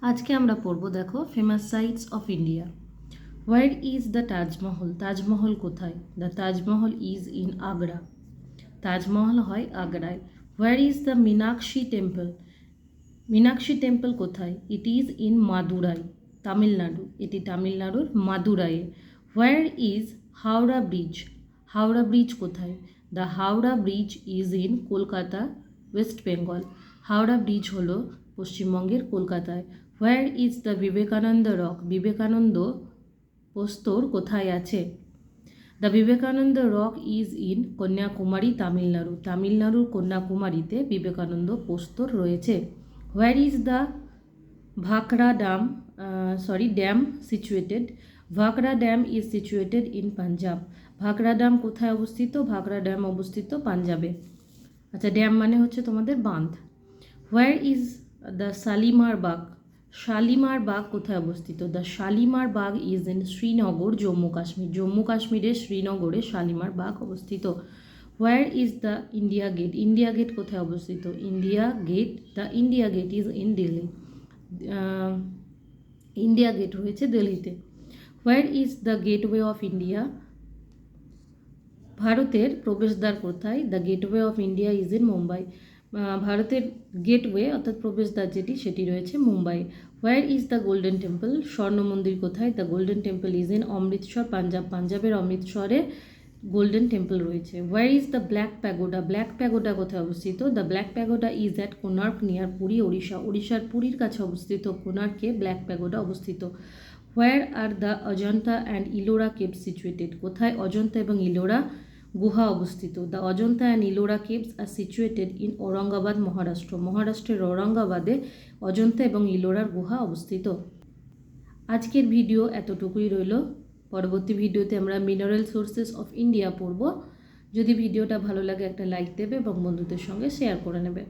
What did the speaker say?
আজকে আমরা পড়ব দেখো famous sites of India. Where is the Taj Mahal? Taj Mahal কোথায়? The Taj Mahal is in Agra. Taj Mahal হয় আগ্রায়। Where is the Meenakshi temple? Meenakshi temple কোথায়? It is in Madurai, Tamil Nadu. এটি তামিলনাড়ুর মাদুরাইয়ে। Where is Howrah bridge? Howrah bridge কোথায়? The Howrah bridge is in Kolkata, west Bengal. Howrah bridge হলো পশ্চিমবঙ্গের কলকাতায়। Where is the Vivekananda rock? Vivekananda প্রস্তর কোথায় আছে? The Vivekananda rock is in Kanyakumari, Tamil Nadu. তামিলনাড়ুর কন্যাকুমারীতে বিবেকানন্দ প্রস্তর রয়েছে। Where is the Bhakra dam situated? Bhakra dam is situated in Punjab. Bhakra dam কোথায় অবস্থিত? ভাকরা ড্যাম অবস্থিত পাঞ্জাবে। আচ্ছা, ড্যাম মানে হচ্ছে তোমাদের বাঁধ। Where is the Shalimar Bagh? Shalimar Bagh কোথায় অবস্থিত? The Shalimar Bagh is in Srinagar, Jammu Kashmir. Jammu কাশ্মীরের শ্রীনগরে শালিমার বাগ অবস্থিত। Where is the India gate? India gate কোথায় অবস্থিত? India gate, the India gate is in Delhi. India gate রয়েছে দিল্লিতে। Where is the gateway of India? ভারতের প্রবেশদ্বার কোথায়? The gateway of India is in Mumbai. ভারতের গেটওয়ে অর্থাৎ প্রবেশদ্বার যেটি, সেটি রয়েছে Mumbai. Where is the golden temple? স্বর্ণ মন্দির কোথায়? The golden temple is in Amritsar, Punjab. পাঞ্জাবের অমৃতসরে গোল্ডেন টেম্পল রয়েছে। Where is the black pagoda? Black pagoda কোথায় অবস্থিত? The black pagoda is at Konark near Puri, Odisha. ওড়িশার পুরীর কাছে অবস্থিত কোনার্কে ব্ল্যাক প্যাগোডা অবস্থিত। Where are the Ajanta and Ellora caves situated? কোথায় অজন্তা এবং ইলোরা গুহা অবস্থিত? The Ajanta and Ellora caves are situated in Aurangabad, Maharashtra. মহারাষ্ট্রের ঔরঙ্গাবাদে অজন্তা এবং ইলোরার গুহা অবস্থিত। আজকের ভিডিও এতটুকুই রইল। পরবর্তী ভিডিওতে আমরা মিনারেল সোর্সেস অফ ইন্ডিয়া পড়ব। যদি ভিডিওটা ভালো লাগে একটা লাইক দেবে এবং বন্ধুদের সঙ্গে শেয়ার করে নেবে।